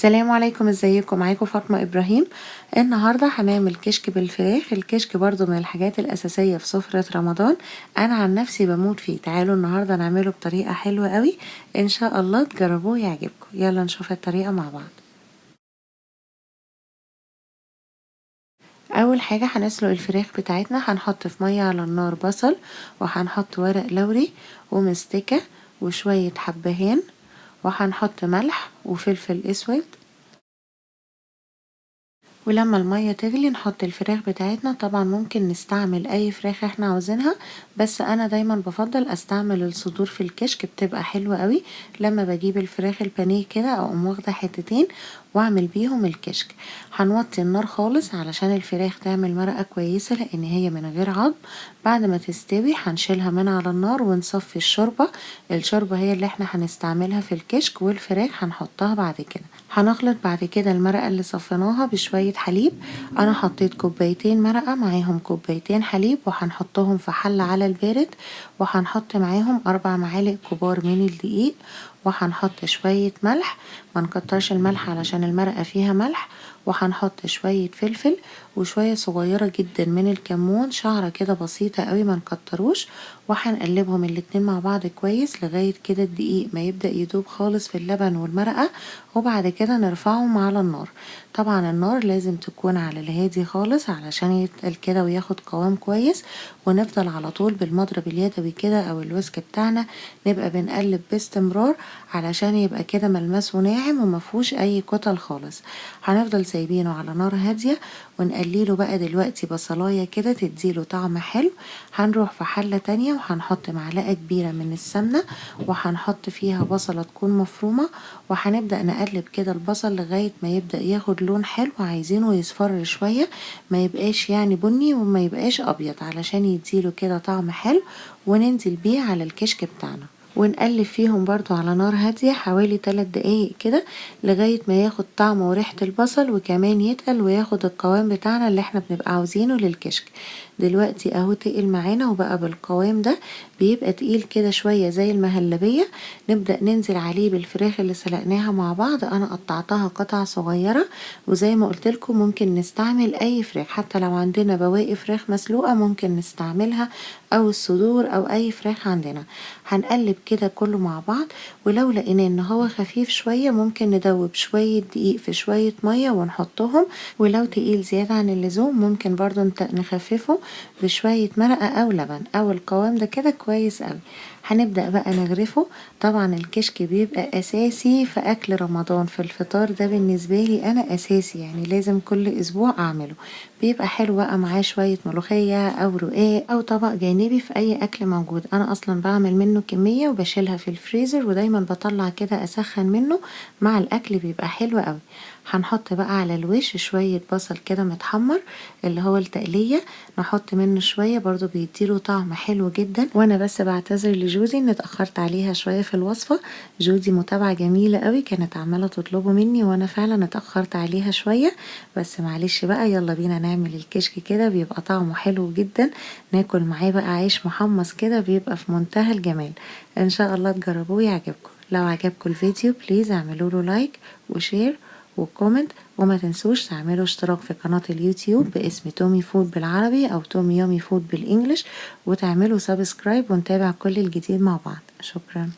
السلام عليكم، ازيكم؟ معاكم فاطمة ابراهيم. النهاردة هنعمل كشك بالفراخ. الكشك برضو من الحاجات الاساسية في سفرة رمضان، انا عن نفسي بموت فيه. تعالوا النهاردة نعمله بطريقة حلوة قوي، ان شاء الله تجربوه يعجبكم. يلا نشوف الطريقة مع بعض. اول حاجة هنسلق الفراخ بتاعتنا. هنحط في مية على النار بصل، وهنحط ورق لوري ومستكة وشوية حبهان، وهنحط ملح وفلفل اسود. ولما المية تغلي نحط الفراخ بتاعتنا. طبعا ممكن نستعمل اي فراخ احنا عاوزينها، بس انا دايما بفضل استعمل الصدور في الكشك، بتبقى حلوة قوي. لما بجيب الفراخ البانيه كده اقوم واخدة حتتين واعمل بيهم الكشك. هنوطي النار خالص علشان الفراخ تعمل مرقة كويسة، لان هي من غير عظم. بعد ما تستوي هنشيلها من على النار ونصفي الشوربة. الشوربة هي اللي احنا هنستعملها في الكشك، والفراخ هنحطها بعد كده. هنخلط بعد كده المرقة اللي صفيناها بشوية حليب. انا حطيت كوبايتين مرقة معاهم كوبايتين حليب، وهنحطهم في حلة على البارد. وهنحط معاهم 4 معالق كبار من الدقيق، وهنحط شوية ملح. ما نكترش الملح علشان المرقة فيها ملح. وهنحط شوية فلفل وشوية صغيرة جدا من الكمون، شعرة كده بسيطة قوي، ما نكتروش. وهنقلبهم الاتنين مع بعض كويس لغاية كده الدقيق ما يبدأ يدوب خالص في اللبن والمرقة. وبعد كده نرفعهم على النار. طبعا النار لازم تكون على الهادي خالص علشان يتقل كده وياخد قوام كويس. ونفضل على طول بالمضرب اليدوي كده او الويسك بتاعنا، نبقى بنقلب باستمرار علشان يبقى كده ملمسه ناعم ومفهوش اي كتل خالص. هنفضل سايبينه على نار هادية ونقليله بقى دلوقتي بصلاية كده تديله طعم حلو. هنروح في حلة تانية وهنحط معلقة كبيرة من السمنة، وهنحط فيها بصلة تكون مفرومة. وهنبدأ نقلب كده البصل لغاية ما يبدأ ياخد لون حلو، عايزينه يصفر شوية، ما يبقاش يعني بني وما يبقاش أبيض، علشان يديله كده طعم حلو. وننزل بيه على الكشك بتاعنا ونقلب فيهم برضو على نار هادية حوالي 3 دقايق كده، لغاية ما ياخد طعم وريحة البصل وكمان يتقل وياخد القوام بتاعنا اللي احنا بنبقى عاوزينه للكشك. دلوقتي اهو تقل معانا وبقى بالقوام ده، بيبقى تقيل كده شوية زي المهلبية. نبدأ ننزل عليه بالفراخ اللي سلقناها مع بعض. انا قطعتها قطع صغيرة، وزي ما قلتلكم ممكن نستعمل اي فراخ، حتى لو عندنا بواقي فراخ مسلوقة ممكن نستعملها، او الصدور او اي فراخ عندنا. هنقلب كده كله مع بعض، ولو لقينا ان هو خفيف شوية ممكن ندوب شوية دقيق في شوية مية ونحطهم. ولو تقيل زيادة عن اللزوم ممكن برضو نخففه بشوية مرقة او لبن، او القوام ده كده كويس اوي. هنبدأ بقى نغرفه. طبعا الكشك بيبقى اساسي في اكل رمضان، في الفطار ده بالنسبة لي انا اساسي، يعني لازم كل اسبوع اعمله. بيبقى حلو بقى معاه شوية ملوخية او رقاق او طبق جانبي في اي اكل موجود. انا اصلا بعمل منه كمية وبشيلها في الفريزر، ودايما بطلع كده اسخن منه مع الاكل، بيبقى حلو قوي. هنحط بقى على الوش شوية بصل كده متحمر، اللي هو التقلية. نحط منه شوية برضو بيديله طعم حلو جدا. وانا بس بعتذر لجوزي ان اتأخرت عليها شوية في الوصفة. جوزي متابعة جميلة قوي، كانت عمالة تطلبه مني وانا فعلا اتأخرت عليها شوية. بس معلش بقى، يلا بينا نعمل الكشك كده، بيبقى طعمه حلو جدا. ناكل معاه بقى عيش محمص كده، بيبقى في منتهى الجمال. ان شاء الله تجربوه يعجبكم. لو عجبكم الفيديو بليز اعملوا له لايك وشير وكومنت، وما تنسوش تعملوا اشتراك في قناة اليوتيوب باسم تومي فود بالعربي او تومي يومي فود بالانجلش، وتعملوا سبسكرايب ونتابع كل الجديد مع بعض. شكرا.